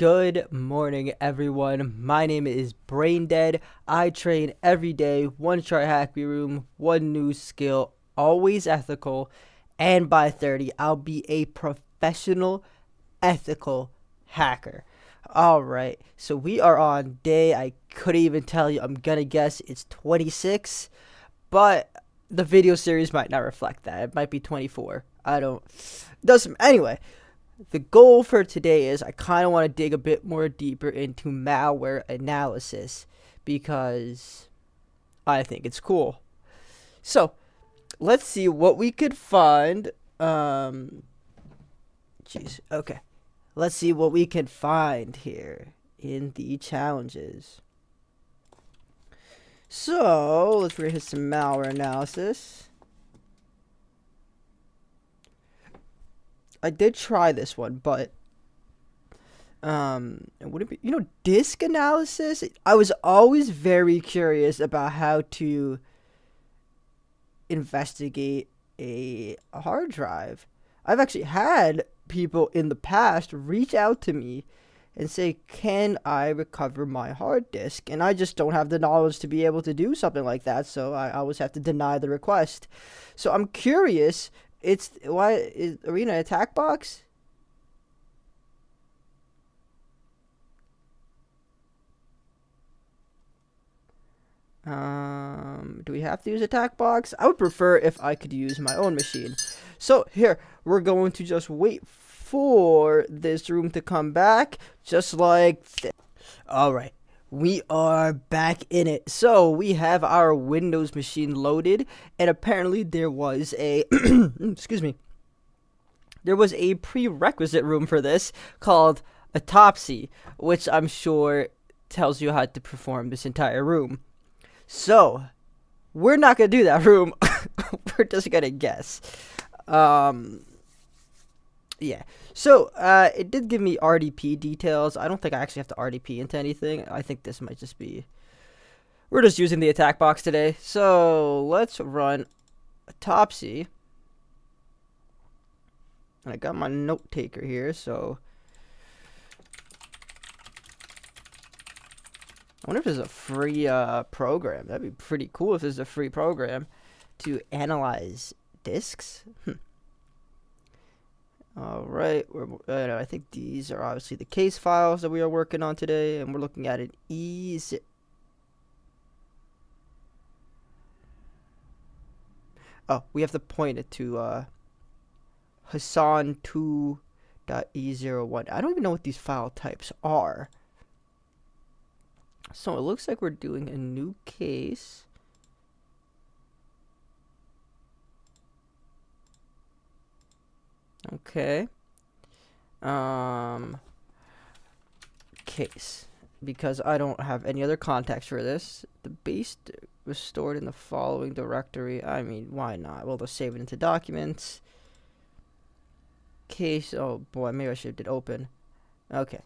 Good morning, everyone. My name is Braindead. I train every day, one chart hacky room, one new skill, always ethical, and by 30, I'll be a professional ethical hacker. All right, so we are on day, I couldn't even tell you, I'm gonna guess it's 26, but the video series might not reflect that. It might be 24. Doesn't, anyway. The goal for today is I kind of want to dig a bit more deeper into malware analysis because I think it's cool. So let's see what we could find. Okay. Let's see what we can find here in the challenges. So let's hit some malware analysis. I did try this one, but would it be, disk analysis? I was always very curious about how to investigate a hard drive. I've actually had people in the past reach out to me and say, can I recover my hard disk? And I just don't have the knowledge to be able to do something like that, so I always have to deny the request. So I'm curious. Why is Arena attack box? Do we have to use attack box? I would prefer if I could use my own machine. So here, we're going to just wait for this room to come back, just like this. All right. We are back in it. So we have our Windows machine loaded, and apparently there was a excuse me. There was a prerequisite room for this called Autopsy, which I'm sure tells you how to perform this entire room. So we're not gonna do that room. We're just gonna guess. Yeah. So, it did give me RDP details. I don't think I actually have to RDP into anything. I think this might just be... We're just using the attack box today. So, let's run Autopsy. And I got my note taker here, so... I wonder if there's a free program. That'd be pretty cool if there's a free program to analyze disks. Alright, I think these are obviously the case files that we are working on today, and we're looking at an we have to point it to Hassan2.e01. I don't even know what these file types are. So it looks like we're doing a new case. Okay. Case. Because I don't have any other context for this. The base was stored in the following directory. I mean, why not? We'll just save it into documents. Case. Oh boy, maybe I should have did open. Okay.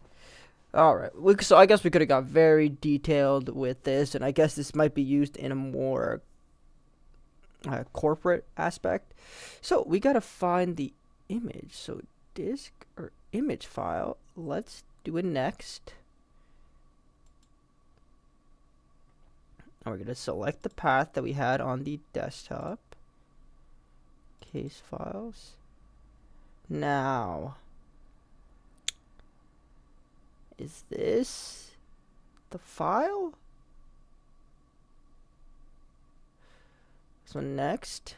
Alright. So I guess we could have got very detailed with this, and I guess this might be used in a more corporate aspect. So we gotta find the image. So disk or image file. Let's do it next. And we're going to select the path that we had on the desktop. Case files. Now, is this the file? So next.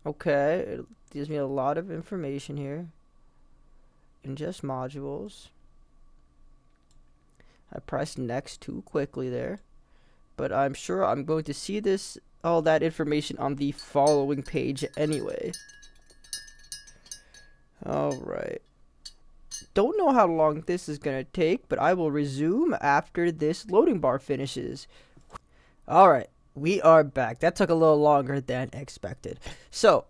Okay, it gives me a lot of information here. Ingest modules. I pressed next too quickly there. But I'm sure I'm going to see all that information on the following page anyway. Alright. Don't know how long this is going to take, but I will resume after this loading bar finishes. Alright. We are back. That took a little longer than expected. So,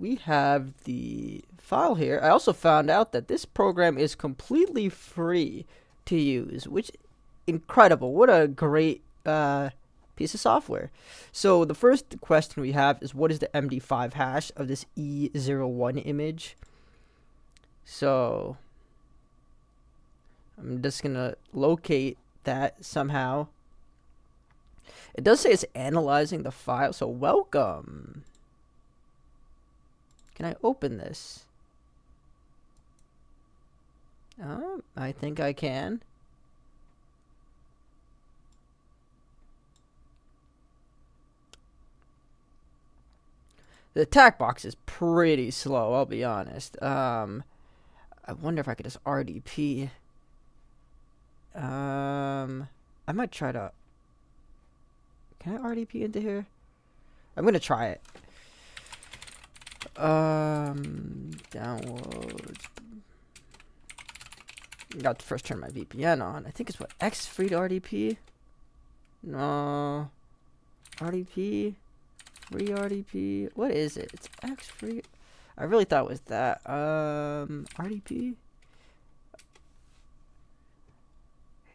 we have the file here. I also found out that this program is completely free to use, which incredible. What a great piece of software. So, the first question we have is, what is the MD5 hash of this E01 image? So, I'm just gonna locate that somehow. It does say it's analyzing the file, so welcome. Can I open this? Oh, I think I can. The attack box is pretty slow, I'll be honest. I wonder if I could just RDP. I might try to... Can I RDP into here? I'm gonna try it. Downloads. Got to first turn my VPN on. I think it's what, X free to RDP? No. RDP? Free RDP? What is it? It's X free. I really thought it was that. RDP?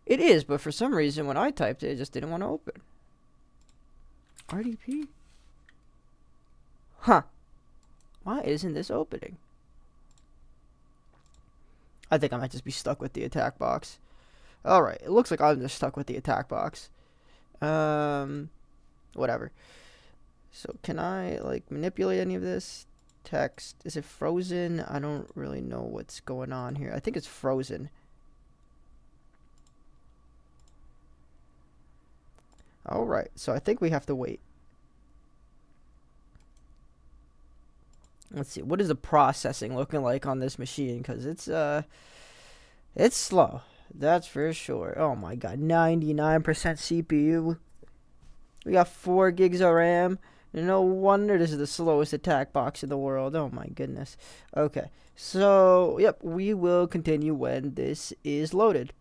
It is, but for some reason when I typed it, it just didn't want to open. RDP? Huh. Why isn't this opening? I think I might just be stuck with the attack box. Alright, it looks like I'm just stuck with the attack box. Whatever. So can I like manipulate any of this? Text. Is it frozen? I don't really know what's going on here. I think it's frozen. Alright, so I think we have to wait. Let's see, what is the processing looking like on this machine? Because it's slow. That's for sure. Oh my god, 99% CPU. We got 4 gigs of RAM. No wonder this is the slowest attack box in the world. Oh my goodness. Okay, so, yep, we will continue when this is loaded.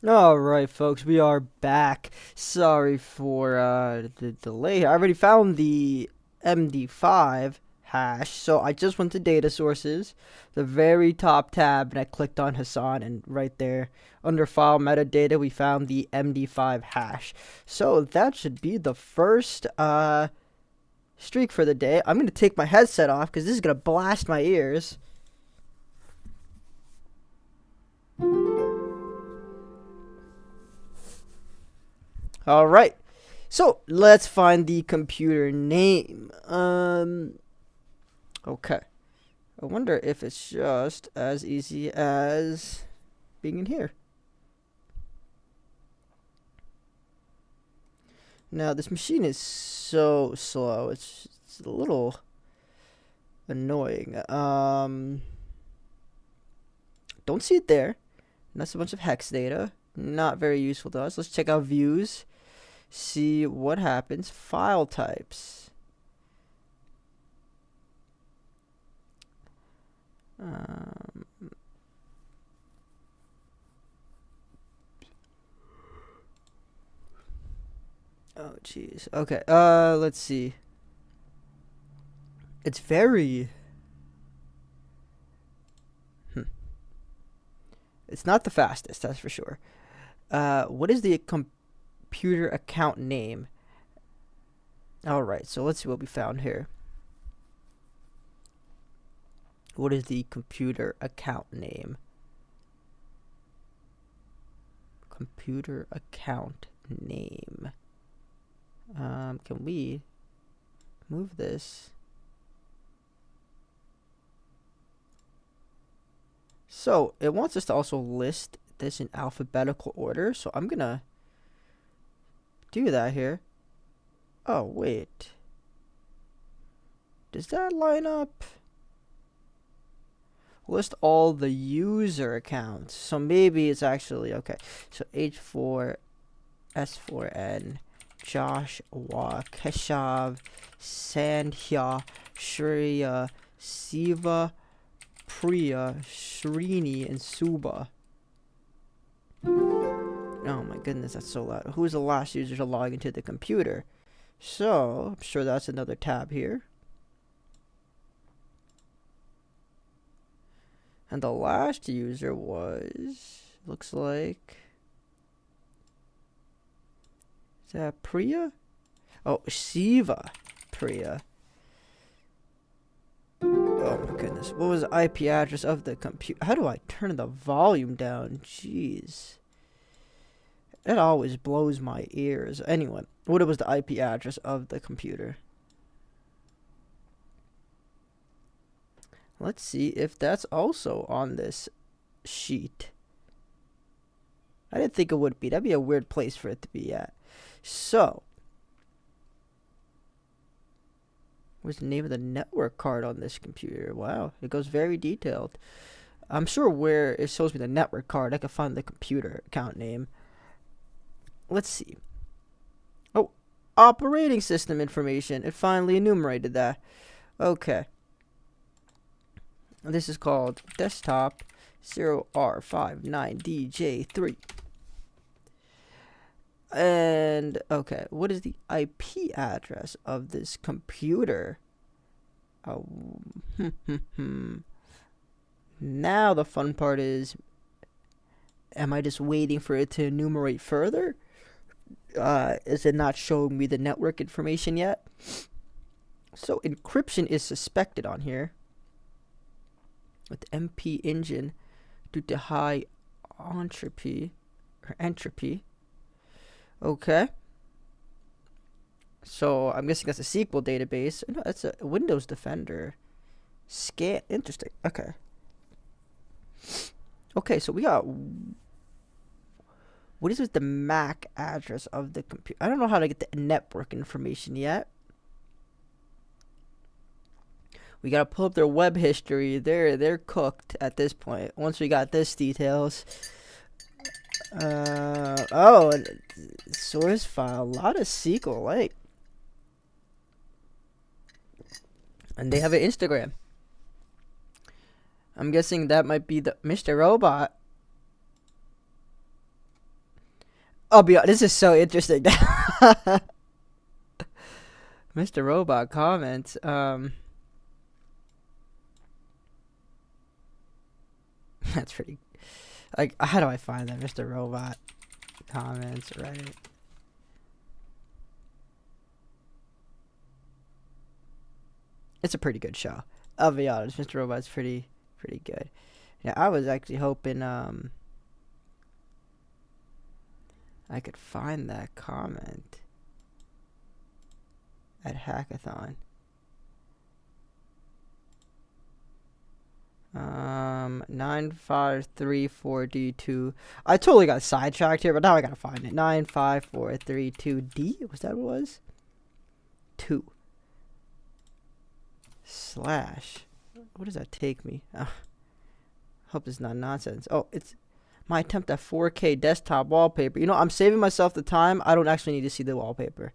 Alright, folks, we are back. Sorry for the delay. I already found the MD5 hash, so I just went to data sources, the very top tab, and I clicked on Hassan, and right there under file metadata we found the MD5 hash. So that should be the first streak for the day. I'm gonna take my headset off because this is gonna blast my ears. Alright, so let's find the computer name. Okay. I wonder if it's just as easy as being in here. Now, this machine is so slow. It's a little annoying. Don't see it there. And that's a bunch of hex data. Not very useful to us. Let's check out views. See what happens. File types. Oh jeez. Okay. Let's see. It's very. It's not the fastest, that's for sure. What is the computer account name? Alright, so let's see what we found here. What is the computer account name? Computer account name. Can we move this? So it wants us to also list this in alphabetical order. So I'm gonna do that here. Oh, wait. Does that line up? List all the user accounts. So maybe it's actually, okay. So H4, S4N, Joshua, Keshav, Sandhya, Shreya, Siva, Priya, Srini, and Suba. Oh my goodness, that's so loud. Who is the last user to log into the computer? So, I'm sure that's another tab here. And the last user was, looks like, is that Priya? Oh, Siva Priya. Oh my goodness. What was the IP address of the computer? How do I turn the volume down? Jeez. That always blows my ears. Anyway, what was the IP address of the computer? Let's see if that's also on this sheet. I didn't think it would be. That'd be a weird place for it to be at. So, what's the name of the network card on this computer? Wow, it goes very detailed. I'm sure where it shows me the network card, I can find the computer account name. Let's see. Oh, operating system information. It finally enumerated that. Okay. This is called desktop 0R59DJ3. And, okay, what is the IP address of this computer? Oh, now the fun part is, am I just waiting for it to enumerate further? Is it not showing me the network information yet? So encryption is suspected on here with MP engine due to high entropy. Okay. So I'm guessing that's a SQL database. No, that's a Windows Defender. Scan. Interesting. Okay. Okay, so we got. What is the MAC address of the computer? I don't know how to get the network information yet. We gotta pull up their web history. They're cooked at this point. Once we got this details. Source file. A lot of SQLite. And they have an Instagram. I'm guessing that might be the Mr. Robot. I'll be honest, this is so interesting. Mr. Robot comments. That's pretty. Like, how do I find that? Mr. Robot comments, right? It's a pretty good show. I'll be honest, Mr. Robot's pretty good. Yeah, I was actually hoping I could find that comment at Hackathon. 9534D2. I totally got sidetracked here, but now I gotta find it. 95432D. Was that what it was? 2. Slash. What does that take me? Hope it's not nonsense. Oh, it's my attempt at 4K desktop wallpaper. You know, I'm saving myself the time. I don't actually need to see the wallpaper.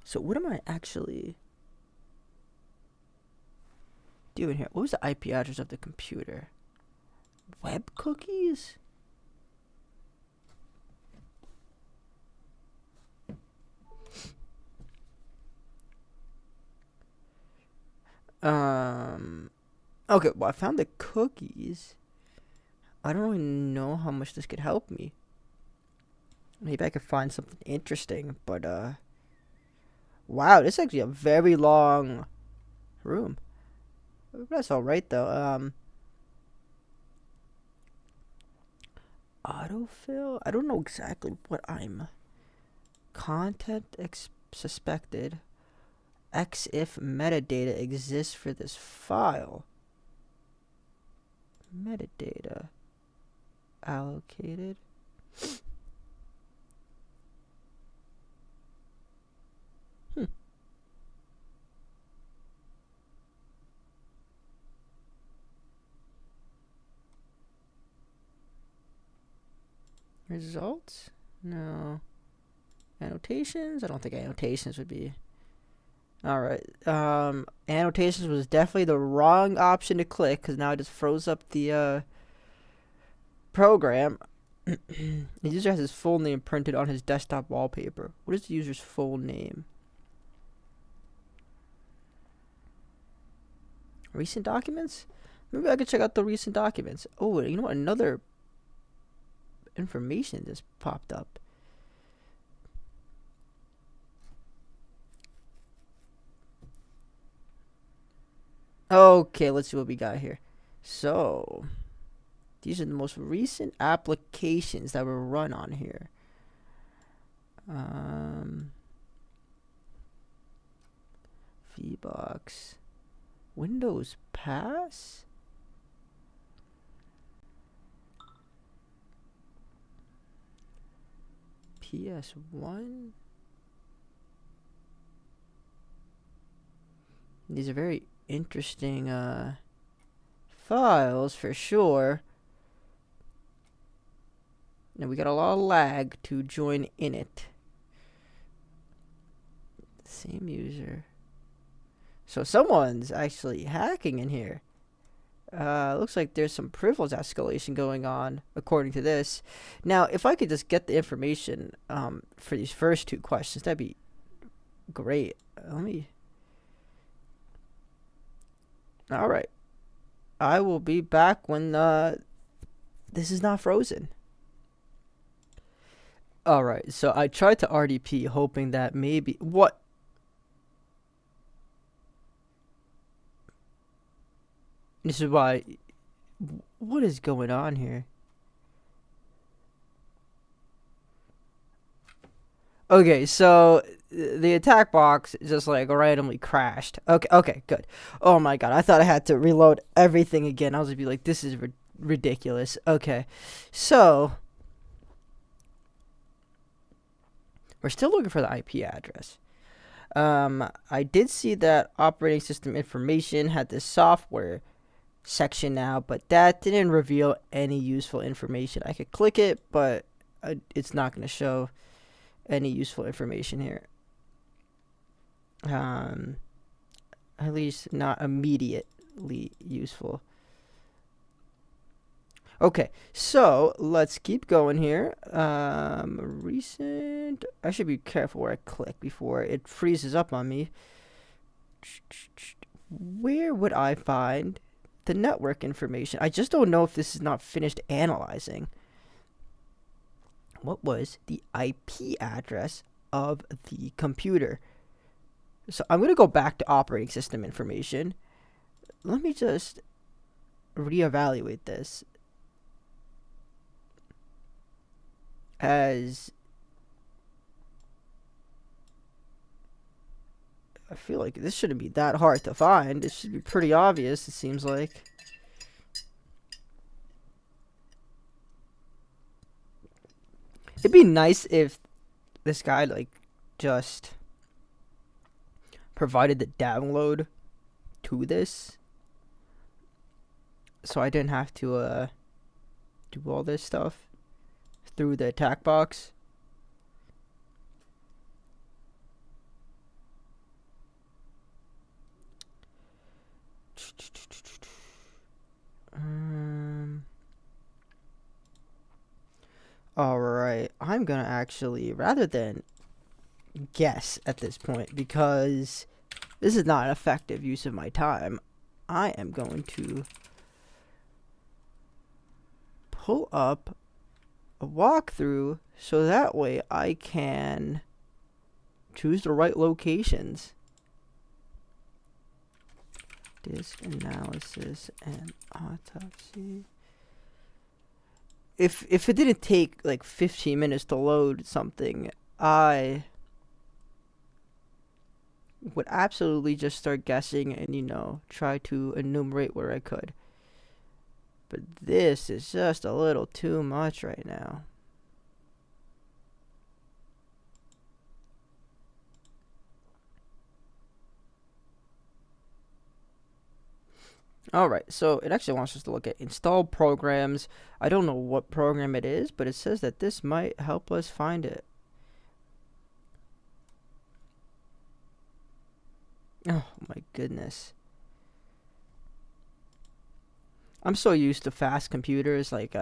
So what am I actually doing here? What was the IP address of the computer? Web cookies? Okay, well, I found the cookies. I don't really know how much this could help me. Maybe I could find something interesting, but, wow, this is actually a very long room. That's alright, though. Autofill? I don't know exactly what I'm... Content suspected. If metadata exists for this file. Metadata. Allocated. Results? No. Annotations? I don't think annotations would be... Alright. Annotations was definitely the wrong option to click, because now it just froze up the program. The user has his full name printed on his desktop wallpaper. What is the user's full name? Recent documents? Maybe I could check out the recent documents. Oh, you know what? Another information just popped up. Okay, let's see what we got here. So, these are the most recent applications that were run on here. VBox. Windows Pass? PS1? These are very interesting files for sure. Now we got a lot of lag to join in it. Same user. So someone's actually hacking in here. Looks like there's some privilege escalation going on, according to this. Now, if I could just get the information for these first two questions, that'd be great. Let me. All right. I will be back when this is not frozen. All right. So I tried to RDP, hoping that maybe what. This is why. What is going on here? Okay, so the attack box just like randomly crashed. Okay, good. Oh my god, I thought I had to reload everything again. I was gonna be like, this is ridiculous. Okay, so we're still looking for the IP address. I did see that operating system information had this software section now, but that didn't reveal any useful information. I could click it, but it's not going to show any useful information here. At least not immediately useful. Okay, so let's keep going here. Recent. I should be careful where I click before it freezes up on me. Where would I find the network information? I just don't know if this is not finished analyzing. What was the IP address of the computer? So I'm going to go back to operating system information. Let me just reevaluate this. As I feel like this shouldn't be that hard to find. This should be pretty obvious, it seems like. It'd be nice if this guy like just provided the download to this, so I didn't have to do all this stuff through the attack box. Alright, I'm gonna actually, rather than guess at this point, because this is not an effective use of my time, I am going to pull up a walkthrough so that way I can choose the right locations. Disk analysis and autopsy. If it didn't take like 15 minutes to load something, I would absolutely just start guessing and, you know, try to enumerate where I could. But this is just a little too much right now. Alright, so it actually wants us to look at installed programs. I don't know what program it is, but it says that this might help us find it. Oh my goodness. I'm so used to fast computers. Like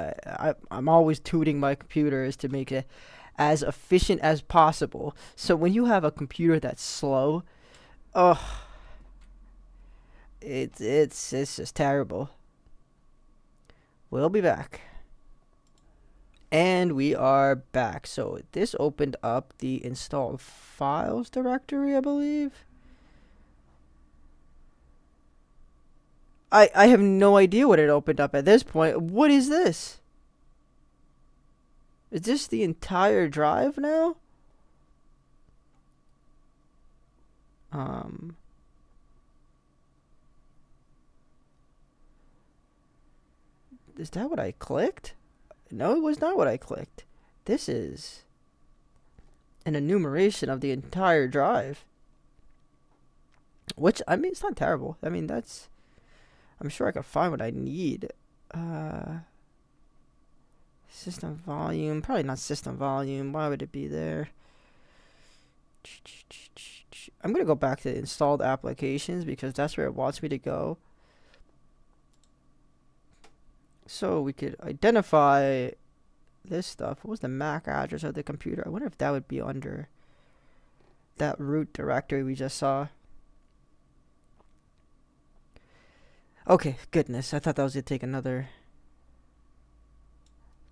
I'm always tuning my computers to make it as efficient as possible. So when you have a computer that's slow, oh, it's just terrible. We'll be back. And we are back. So this opened up the installed files directory, I believe. I have no idea what it opened up at this point. What is this? Is this the entire drive now? Is that what I clicked? No, it was not what I clicked. This is an enumeration of the entire drive. Which, I mean, it's not terrible. I mean, that's... I'm sure I could find what I need. System volume. Probably not system volume. Why would it be there? I'm going to go back to installed applications because that's where it wants me to go. So we could identify this stuff. What was the MAC address of the computer? I wonder if that would be under that root directory we just saw. Okay, goodness. I thought that was going to take another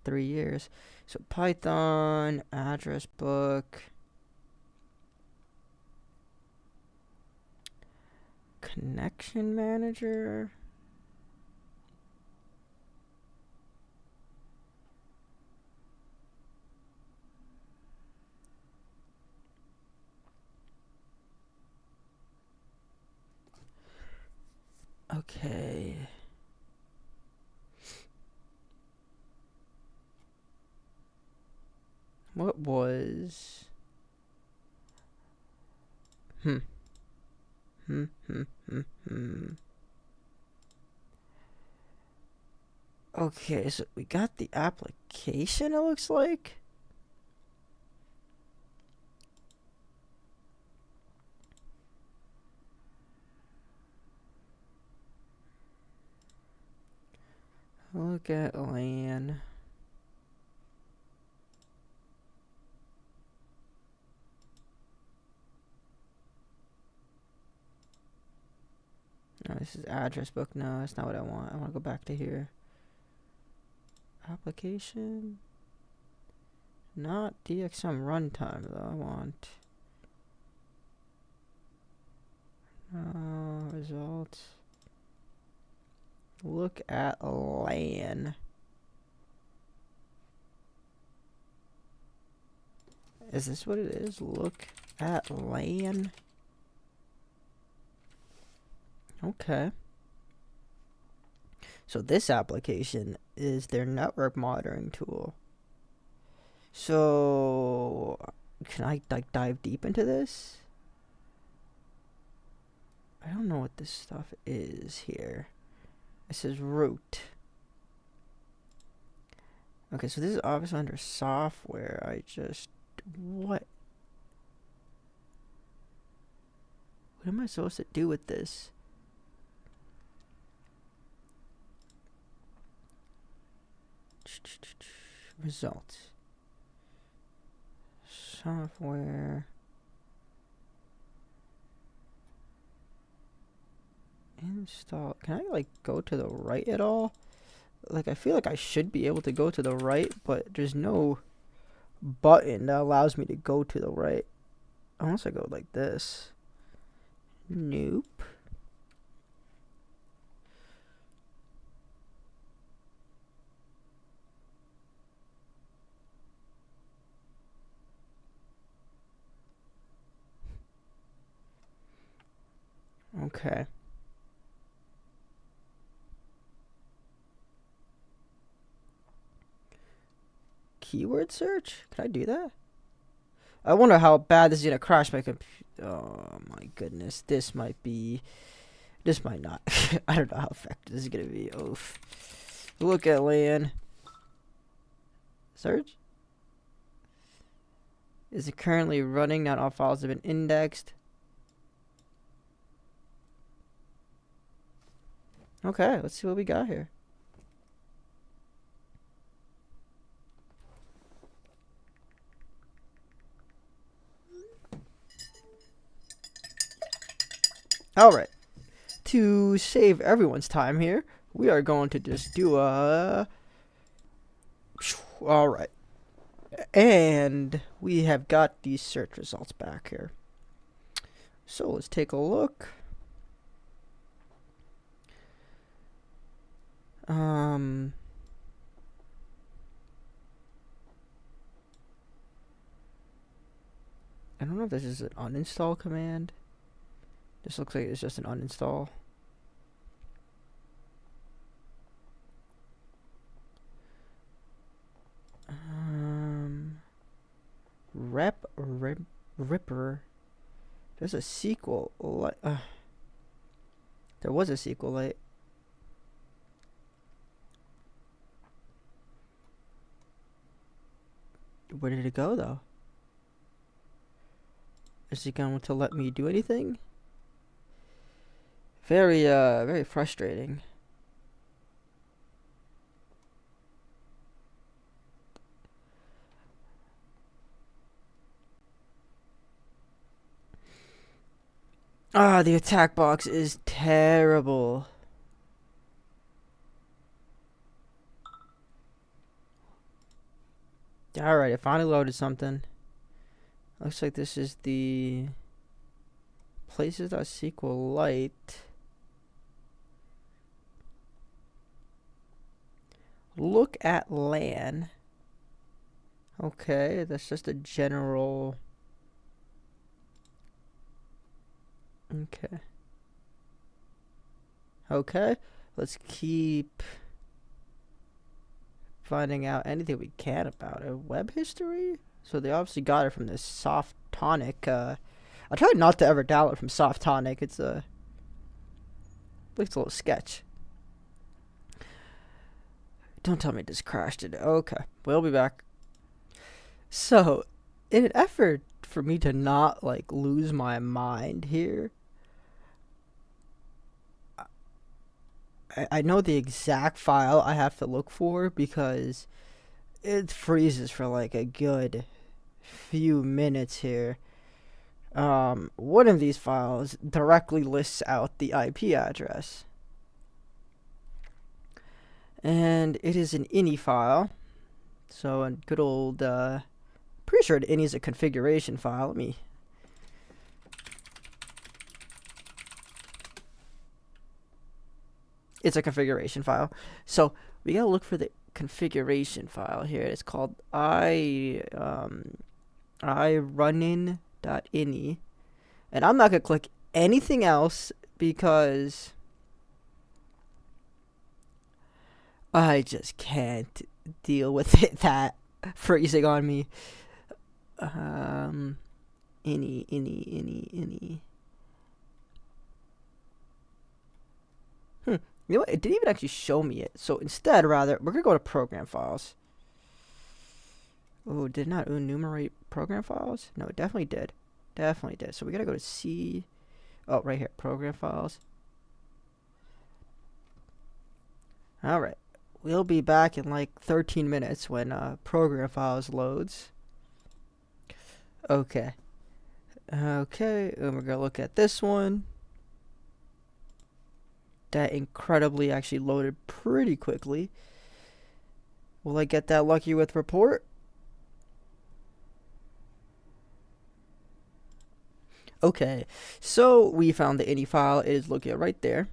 3 years. So Python, address book, connection manager. Okay. What was... Okay, so we got the application, it looks like. Look at LAN. No, this is address book. No, that's not what I want. I want to go back to here. Application. Not DXM runtime, though. I want... results. Look at LAN. Is this what it is? Look at LAN. Okay. So this application is their network monitoring tool. So can I like dive deep into this? I don't know what this stuff is here. It says root. Okay, so this is obviously under software. What am I supposed to do with this? Results. Software. Install. Can I like go to the right at all? Like I feel like I should be able to go to the right, but there's no button that allows me to go to the right. Unless I go like this. Nope. Okay. Keyword search? Can I do that? I wonder how bad this is gonna crash my computer. Oh my goodness. This might not. I don't know how effective this is gonna be. Oof. Look at LAN. Search? Is it currently running? Not all files have been indexed. Okay, let's see what we got here. Alright. To save everyone's time here, we are going to just do a... Alright. And we have got these search results back here. So let's take a look. know if this is an uninstall command. This looks like it's just an uninstall. Ripper. There's a sequel. There was a sequel. Where did it go though? Is he going to let me do anything? Very frustrating. Ah, the attack box is terrible. Alright, it finally loaded something. Looks like this is the places.sqlite. Look at LAN. Okay, that's just a general. Okay, let's keep finding out anything we can about it. Web history? So they obviously got it from this Soft Tonic. I tried not to ever download from Soft Tonic. It's a little sketch. Don't tell me this crashed it. Okay, we'll be back. So, in an effort for me to not like lose my mind here, I know the exact file I have to look for because it freezes for like a good few minutes here. One of these files directly lists out the IP address, and it is an ini file. So a good old, pretty sure ini is a configuration file. Let me. It's a configuration file. So we gotta look for the configuration file here. It's called irunning.ini, and I'm not gonna click anything else because I just can't deal with it that freezing on me. Ini. You know what? It didn't even actually show me it. So instead, rather, we're going to go to program files. Oh, did not enumerate program files? No, it definitely did. Definitely did. So we got to go to C. Oh, right here. Program files. All right. We'll be back in like 13 minutes when program files loads. Okay. Okay. And we're going to look at this one. That incredibly actually loaded pretty quickly. Will I get that lucky with report? Okay, so we found the ini file. It is located right there.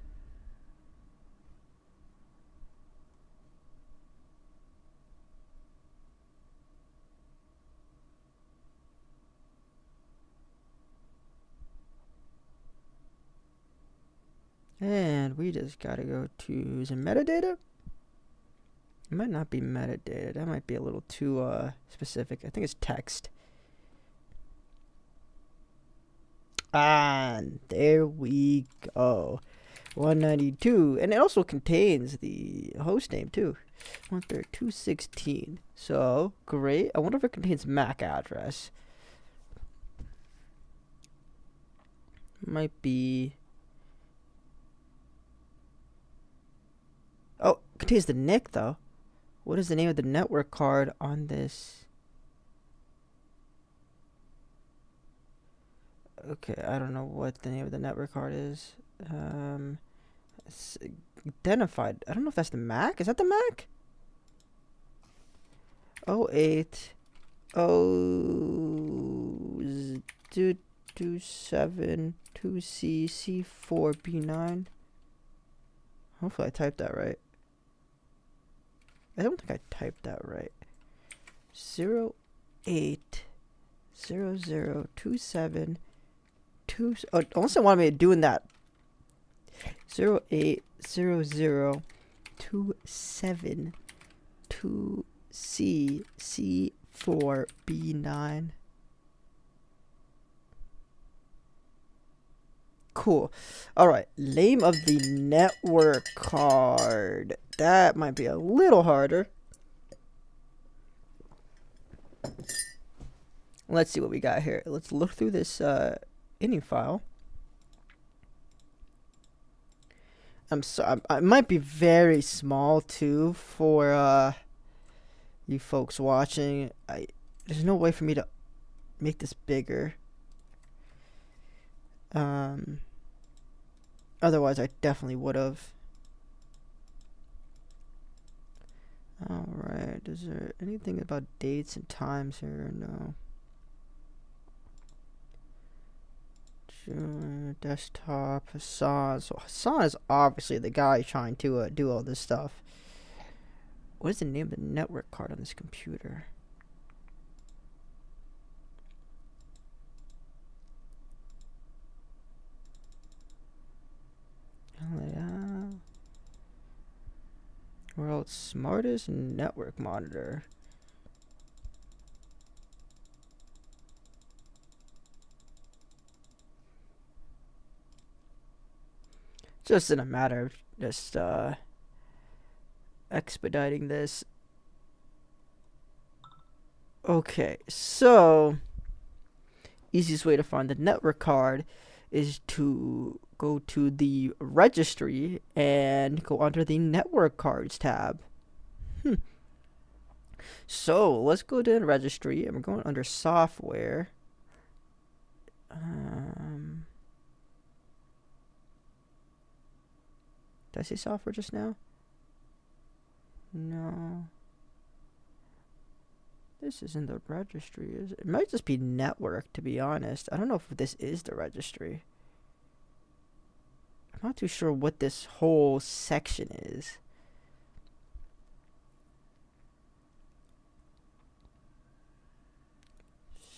And we just gotta go to some metadata. It might not be metadata. That might be a little too specific. I think it's text. And there we go. 192. And it also contains the host name too. 132.16. So great. I wonder if it contains MAC address. Might be. Oh, it contains the NIC though. What is the name of the network card on this? Okay, I don't know what the name of the network card is. It's identified. I don't know if that's the MAC. Is that the MAC? 08 227 2C C4B9. Hopefully I typed that right. I don't think I typed that right. 08 0027 2. Oh, also wanted me doing that. 080027 2C C4B9. Cool. All right. Name of the network card. That might be a little harder. Let's see what we got here. Let's look through this ini file. I'm sorry. I might be very small too for you folks watching. There's no way for me to make this bigger. Otherwise, I definitely would have. Alright, is there anything about dates and times here? No. Desktop, Hassan. So Hassan is obviously the guy trying to do all this stuff. What is the name of the network card on this computer? World's smartest network monitor. Just in a matter of just expediting this. Okay, so easiest way to find the network card is to go to the registry and go under the network cards tab. So let's go to the registry and we're going under software. Did I say software just now? No. This isn't the registry, is it? It might just be network, to be honest. I don't know if this is the registry. I'm not too sure what this whole section is.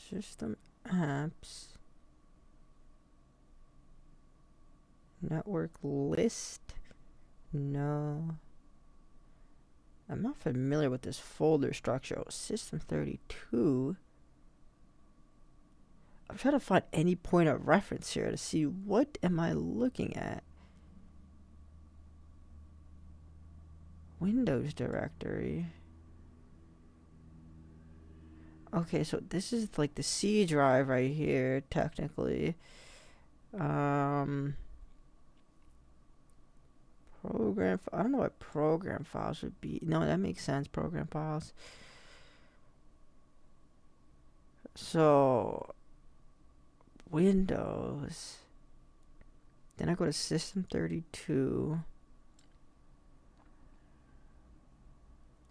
System apps. Network list. No. I'm not familiar with this folder structure. Oh, System 32. I'm trying to find any point of reference here to see what am I looking at. Windows directory. Okay, so this is like the C drive right here, technically. Program. I don't know what program files would be. No, that makes sense. Program files. So Windows. Then I go to System 32.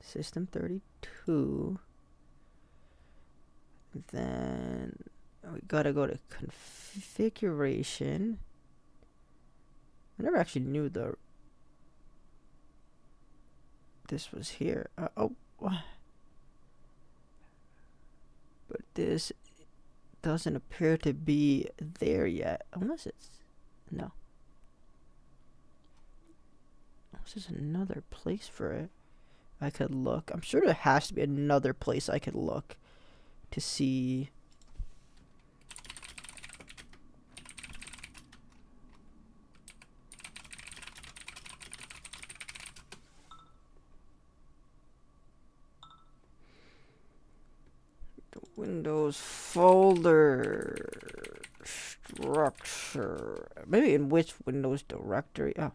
System 32. Then we gotta go to configuration. I never actually knew this was here. But this doesn't appear to be there yet, unless it's no. This is another place for it. I could look. I'm sure there has to be another place I could look to see. The Windows folder structure. Maybe in which Windows directory? Oh.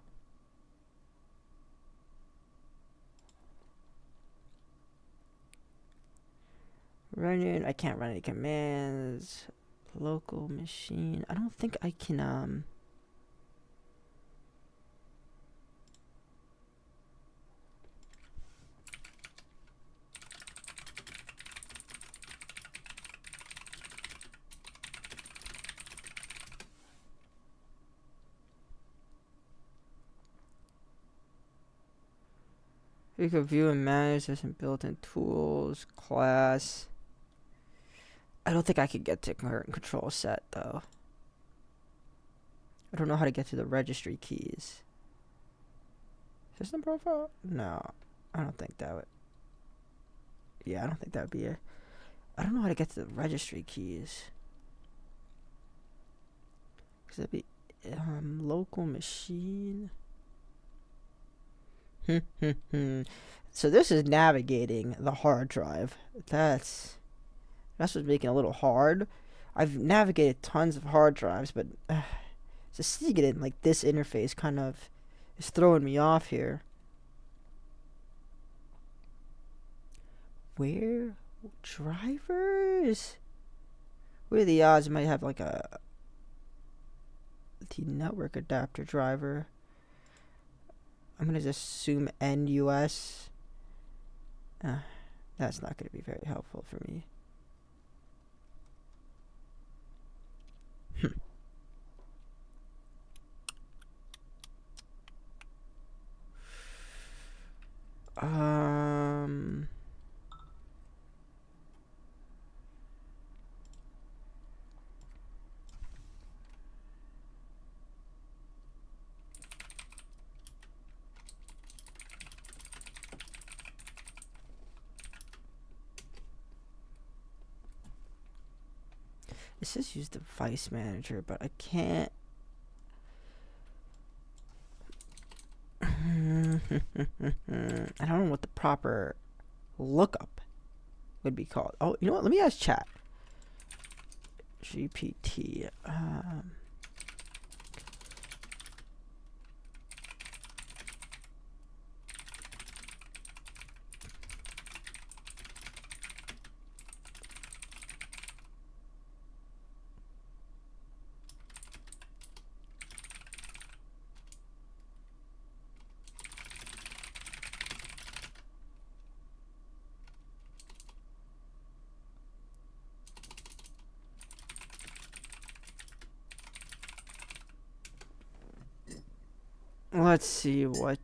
Running. I can't run any commands. Local machine. I don't think I can you can view and manage this in built-in tools, class. I don't think I could get to current control set though. I don't know how to get to the registry keys. System profile? No, I don't think that would. Yeah, I don't think that would be it. I don't know how to get to the registry keys. Cause that'd be local machine. So this is navigating the hard drive. That's what's making it a little hard. I've navigated tons of hard drives, but just seeing it in like this interface kind of is throwing me off here. Where drivers? What are the odds I might have like the network adapter driver? I'm gonna just assume NUS. That's not gonna be very helpful for me. It says use device manager, but I can't. I don't know what the proper lookup would be called. Oh, you know what? Let me ask chat. GPT. Let's see what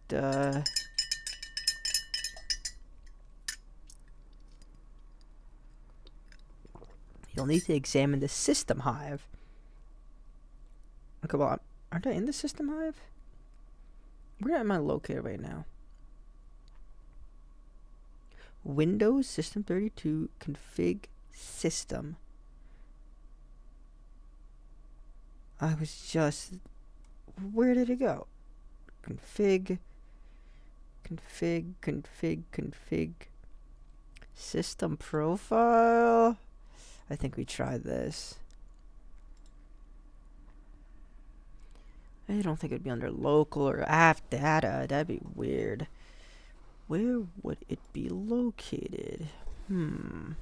you'll need to examine the system hive. Okay, well, aren't I in the system hive? Where am I located right now? Windows System 32 config system. I was just. Where did it go? Config. System profile. I think we tried this. I don't think it'd be under local or app data. That'd be weird. Where would it be located? You'll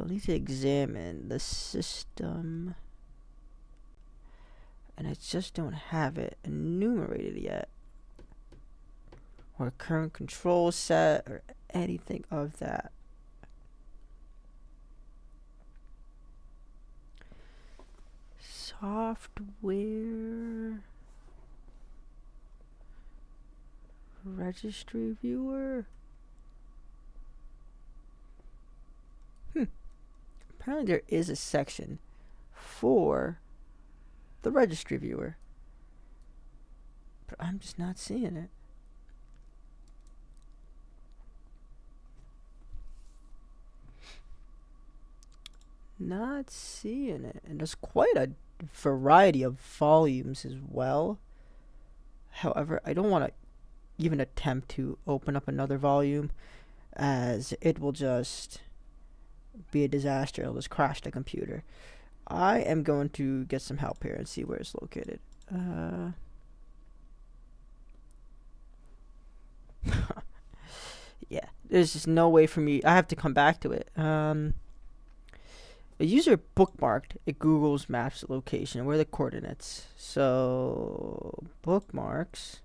need to examine the system. And I just don't have it enumerated yet. Or current control set or anything of that. Software. Registry viewer. Apparently there is a section for the registry viewer, but I'm just not seeing it. Not seeing it. And there's quite a variety of volumes as well. However, I don't want to even attempt to open up another volume, as it will just be a disaster. It'll just crash the computer. I am going to get some help here and see where it's located. Yeah, there's just no way for me. I have to come back to it. A user bookmarked a Google's Maps location. Where are the coordinates? So, bookmarks.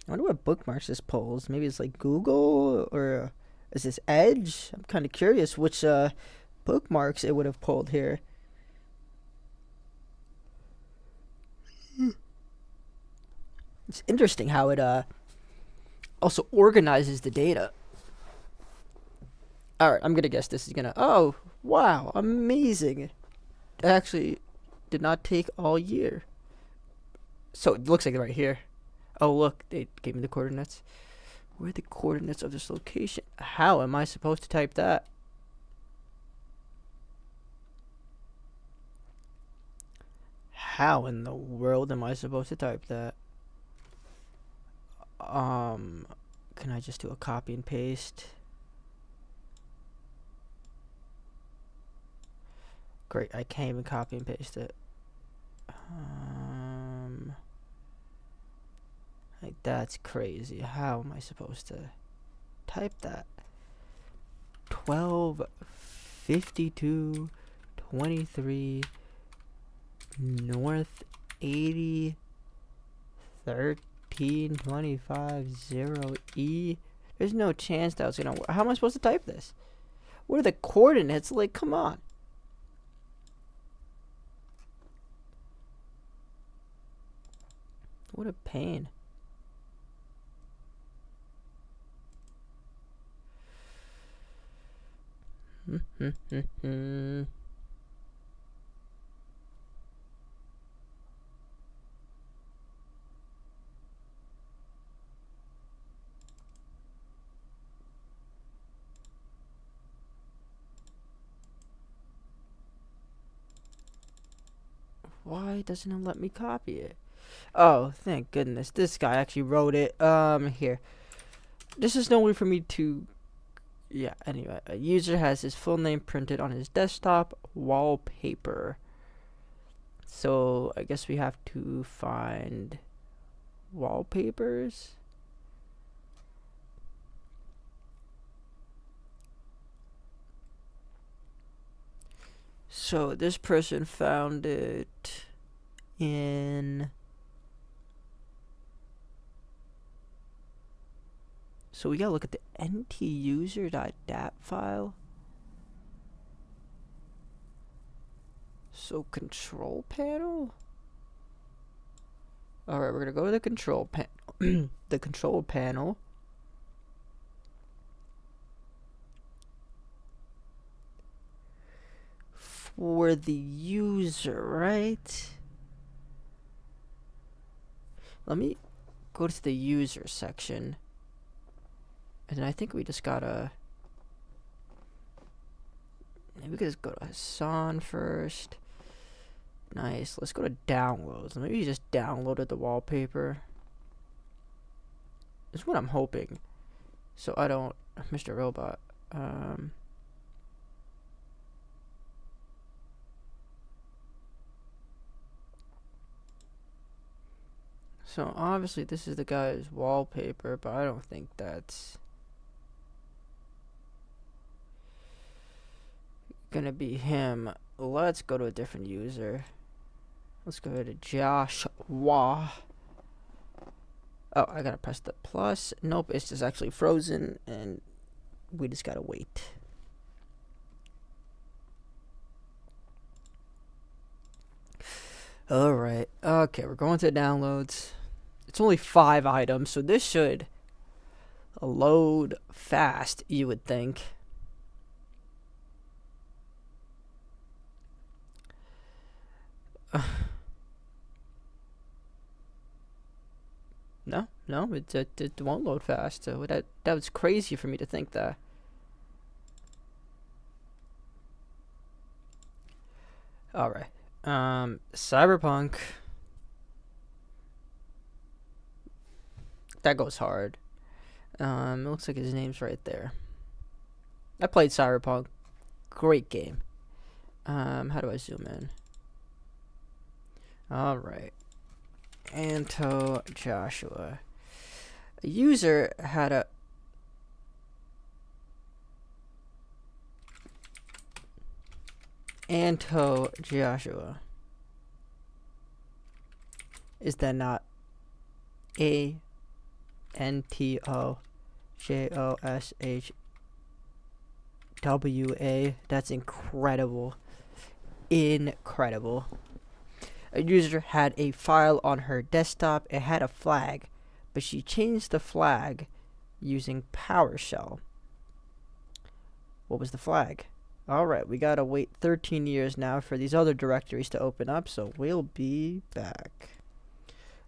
I wonder what bookmarks this pulls. Maybe it's like Google, or is this Edge? I'm kind of curious which bookmarks it would have pulled here. It's interesting how it Also organizes the data. Alright, I'm gonna guess this is gonna... Oh, wow, amazing. It actually did not take all year. So it looks like right here. Oh, look, they gave me the coordinates. Where are the coordinates of this location? How am I supposed to type that? How in the world am I supposed to type that? Can I just do a copy and paste? Great, I can't even copy and paste it. Like, that's crazy. How am I supposed to type that? 12, 52, 23, North 80, 13, 25, 0, E. There's no chance that was gonna work. How am I supposed to type this? What are the coordinates? Like, come on. What a pain. Why doesn't it let me copy it? Oh, thank goodness. This guy actually wrote it. Here. This is no way for me to... Yeah, anyway. A user has his full name printed on his desktop wallpaper. So, I guess we have to find wallpapers. So, this person found it in... So we gotta look at the ntuser.dat file. So control panel? Alright, we're gonna go to the control panel. The control panel. For the user, right? Let me go to the user section. And then I think we just gotta... Maybe we could just go to Hassan first. Nice. Let's go to downloads. Maybe you just downloaded the wallpaper. That's what I'm hoping. So I don't... Mr. Robot. So obviously this is the guy's wallpaper, but I don't think that's... gonna be him. Let's go to a different user. Let's go to Joshua. Oh, I gotta press the plus. Nope, it's just actually frozen, and we just gotta wait. Alright, okay, we're going to downloads. It's only 5 items, so this should load fast, you would think. No, it won't load fast. So that was crazy for me to think that. All right, Cyberpunk. That goes hard. It looks like his name's right there. I played Cyberpunk. Great game. How do I zoom in? All right. Anto Joshua. A user had a Anto Joshua. Is that not ANTOJOSHWA? That's incredible. Incredible. A user had a file on her desktop. It had a flag, but she changed the flag using PowerShell. What was the flag? Alright, we gotta wait 13 years now for these other directories to open up, so we'll be back.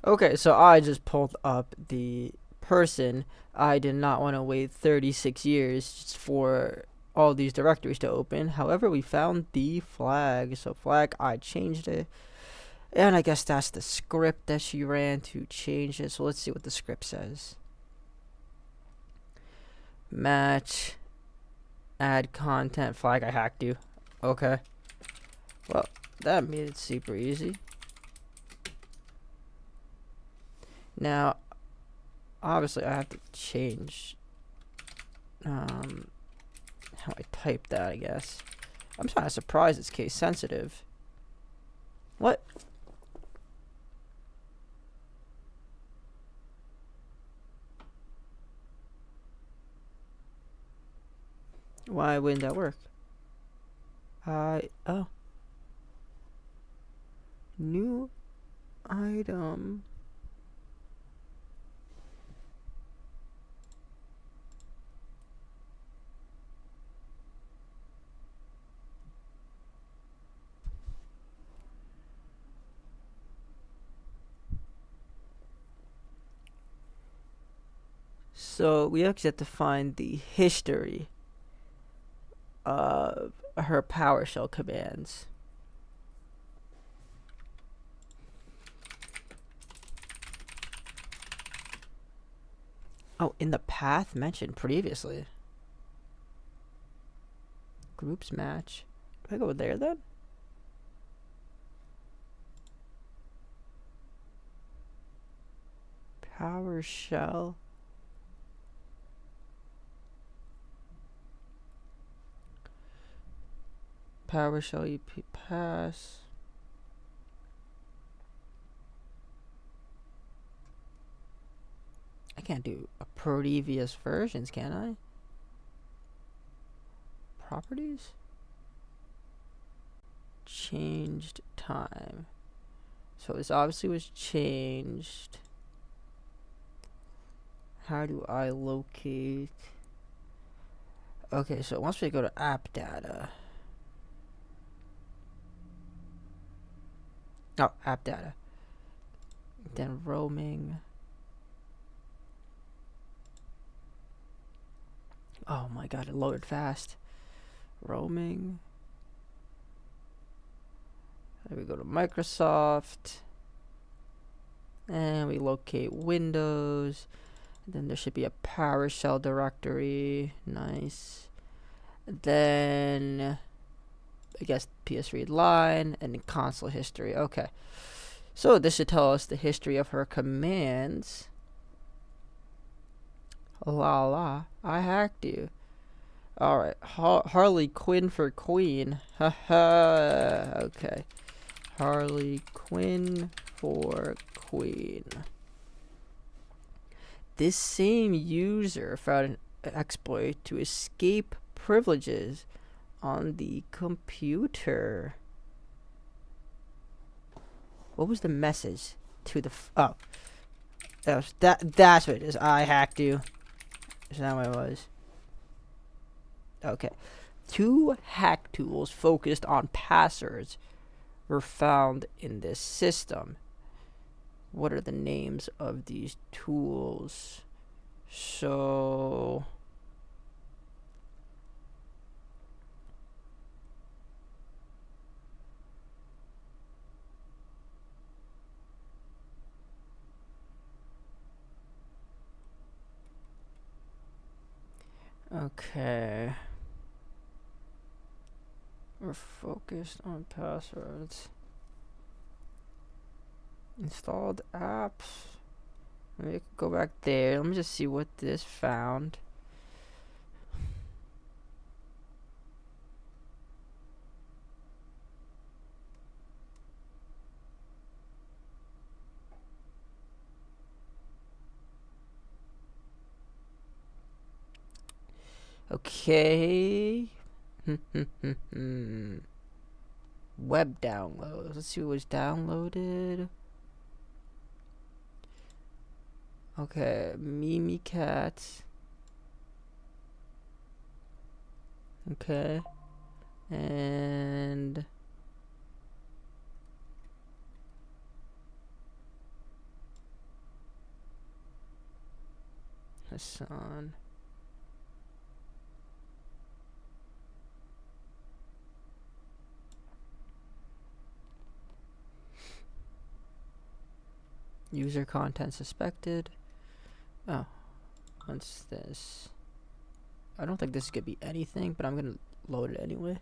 Okay, so I just pulled up the person. I did not want to wait 36 years just for all these directories to open. However, we found the flag. So flag, I changed it. And I guess that's the script that she ran to change it. So let's see what the script says. Match. Add content flag. I hacked you. Okay. Well, that made it super easy. Now, obviously, I have to change how I type that, I guess. I'm kind of surprised it's case sensitive. What? Why wouldn't that work? Oh. New item. So we actually have to find the history of her PowerShell commands. Oh, in the path mentioned previously. Groups match. Do I go there then? PowerShell. PowerShell EP pass. I can't do previous versions, can I? Properties? Changed time. So this obviously was changed. How do I locate? Okay, so once we go to app data. Oh, app data. Then roaming. Oh my god, it loaded fast. Roaming. Then we go to Microsoft. And we locate Windows. And then there should be a PowerShell directory. Nice. Then I guess PS read line and then console history. Okay. So this should tell us the history of her commands. La la, I hacked you. Alright, Harley Quinn for Queen. Haha, okay. Harley Quinn for Queen. This same user found an exploit to escape privileges on the computer. What was the message to the oh, that's what it is. I hacked you. Is that what it was? Okay. 2 hack tools focused on passwords were found in this system. What are the names of these tools? So okay. We're focused on passwords. Installed apps. Let me go back there. Let me just see what this found. Okay. Web downloads. Let's see what was downloaded. Okay, Mimi Cat. Okay. And Hassan. User content suspected. Oh, what's this? I don't think this could be anything, but I'm gonna load it anyway.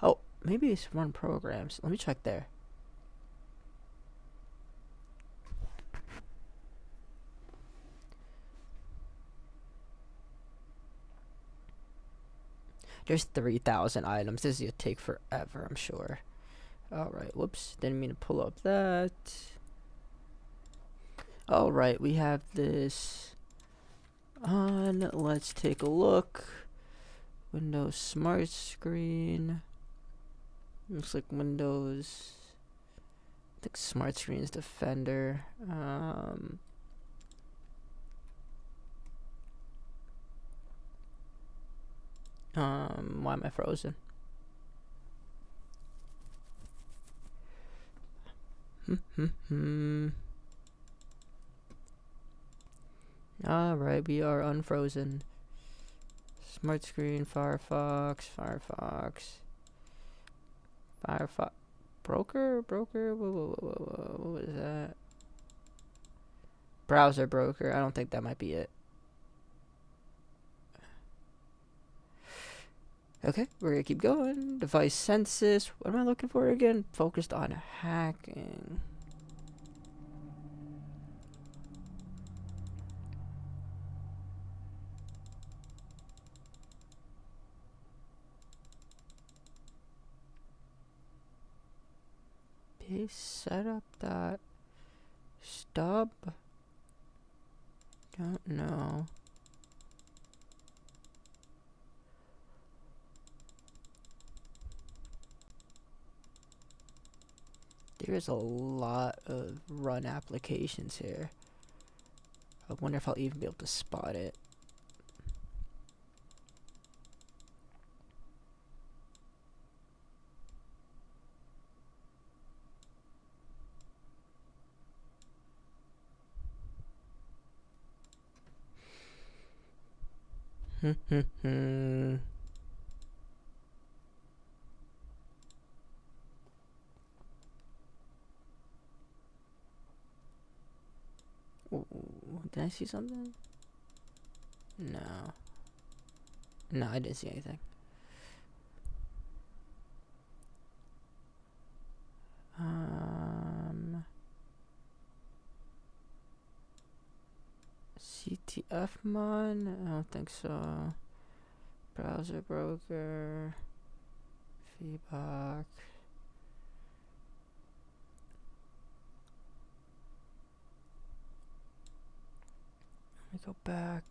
Oh, maybe it's run programs. Let me check there. There's 3,000 items. This is gonna take forever, I'm sure. Alright, whoops. Didn't mean to pull up that. Alright, we have this on. Let's take a look. Windows Smart Screen. Looks like Windows. I think Smart Screen is Defender. Why am I frozen? Alright, we are unfrozen. Smart Screen, Firefox. Broker? What was that? Browser broker. I don't think that might be it. Okay, we're gonna keep going. Device census. What am I looking for again? Focused on hacking. They set up that stub. Don't know. There's a lot of run applications here. I wonder if I'll even be able to spot it. Ooh, did I see something? No. No, I didn't see anything. CTF mon? I don't think so. Browser broker. Feedback. Let me go back.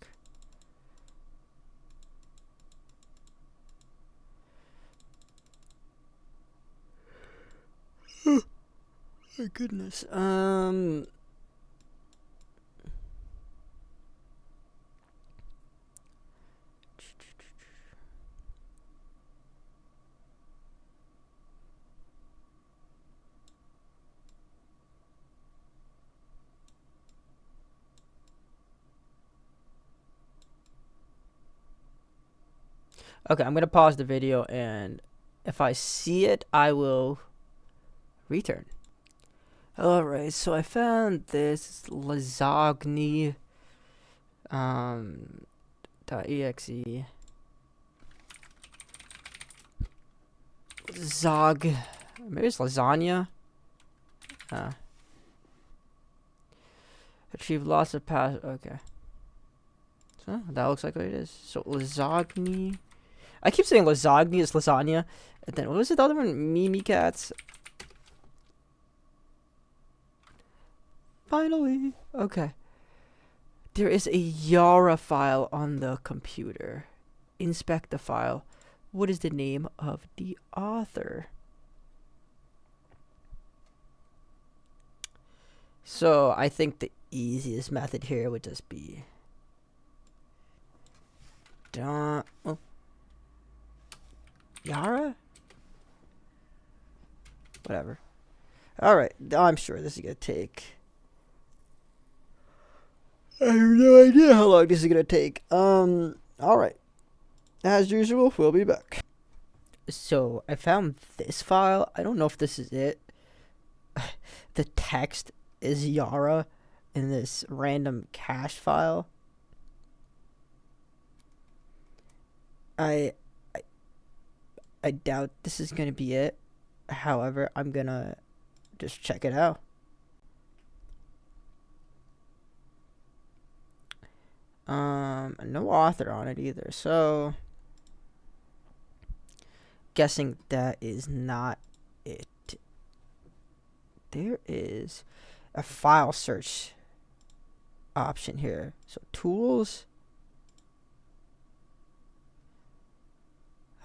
My goodness. Okay, I'm gonna pause the video, and if I see it, I will return. Alright, so I found this lasagna .exe. Zog. Maybe it's lasagna. Achieve lots of pass. Okay. So that looks like what it is. So lasagna. I keep saying lasagna is lasagna. And then what was it, the other one? Mimi cats. Finally. Okay. There is a Yara file on the computer. Inspect the file. What is the name of the author? So I think the easiest method here would just be Yara? Whatever. Alright, I'm sure this is gonna take. I have no idea how long this is gonna take. Alright. As usual, we'll be back. So, I found this file. I don't know if this is it. The text is Yara in this random cache file. I doubt this is gonna be it. However, I'm gonna just check it out. No author on it either, so guessing that is not it. There is a file search option here. So tools.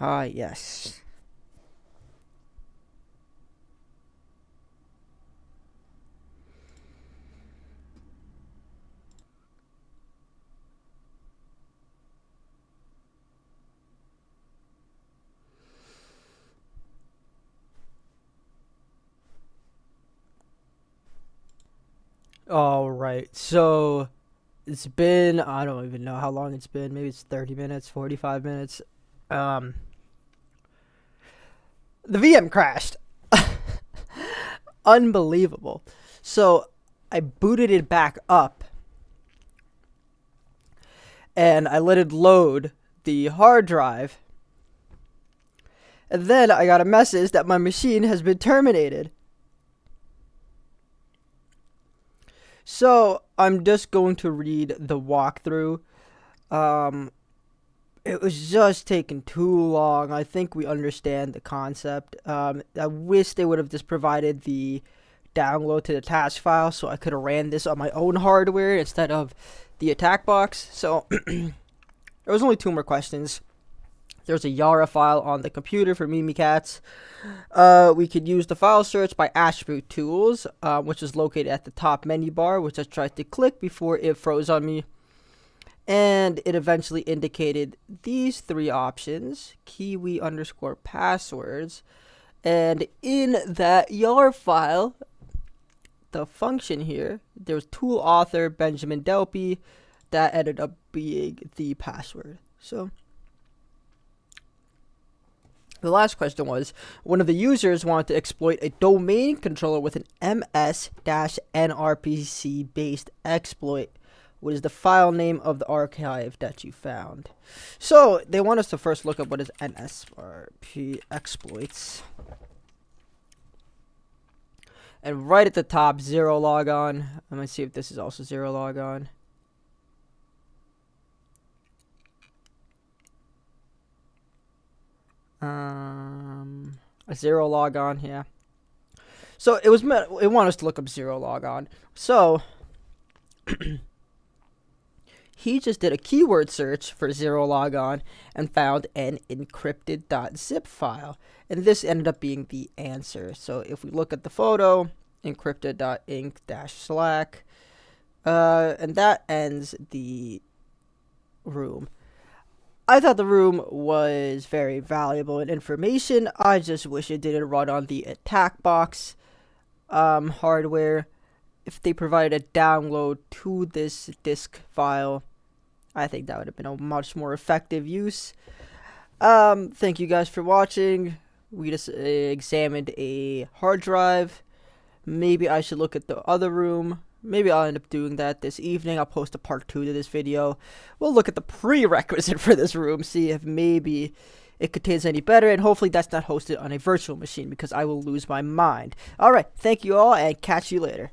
Ah, yes. All right, so it's been, I don't even know how long it's been. Maybe it's 30 minutes, 45 minutes. The VM crashed. Unbelievable. So I booted it back up and I let it load the hard drive. And then I got a message that my machine has been terminated. So I'm just going to read the walkthrough. It was just taking too long. I think we understand the concept. I wish they would have just provided the download to the task file so I could have ran this on my own hardware instead of the attack box. So there was only 2 more questions. There's a Yara file on the computer for Mimikatz. We could use the file search by attribute tools, which is located at the top menu bar, which I tried to click before it froze on me. And it eventually indicated these 3 options, kiwi _ passwords. And in that Yara file, the function here, there was tool author Benjamin Delpy. That ended up being the password. So the last question was, one of the users wanted to exploit a domain controller with an ms-nrpc based exploit. What is the file name of the archive that you found? So they want us to first look up what is nsrp exploits. And right at the top, 0 logon. I'm going to see if this is also 0 logon. A 0 logon, yeah. So it wanted us to look up 0 logon. So he just did a keyword search for 0 logon and found an encrypted.zip file. And this ended up being the answer. So if we look at the photo, encrypted.inc-slack, and that ends the room. I thought the room was very valuable in information. I just wish it didn't run on the attack box hardware. If they provided a download to this disk file, I think that would have been a much more effective use. Thank you guys for watching. We just examined a hard drive. Maybe I should look at the other room. Maybe I'll end up doing that this evening. I'll post a part 2 to this video. We'll look at the prerequisite for this room, see if maybe it contains any better, and hopefully that's not hosted on a virtual machine because I will lose my mind. Alright, thank you all, and catch you later.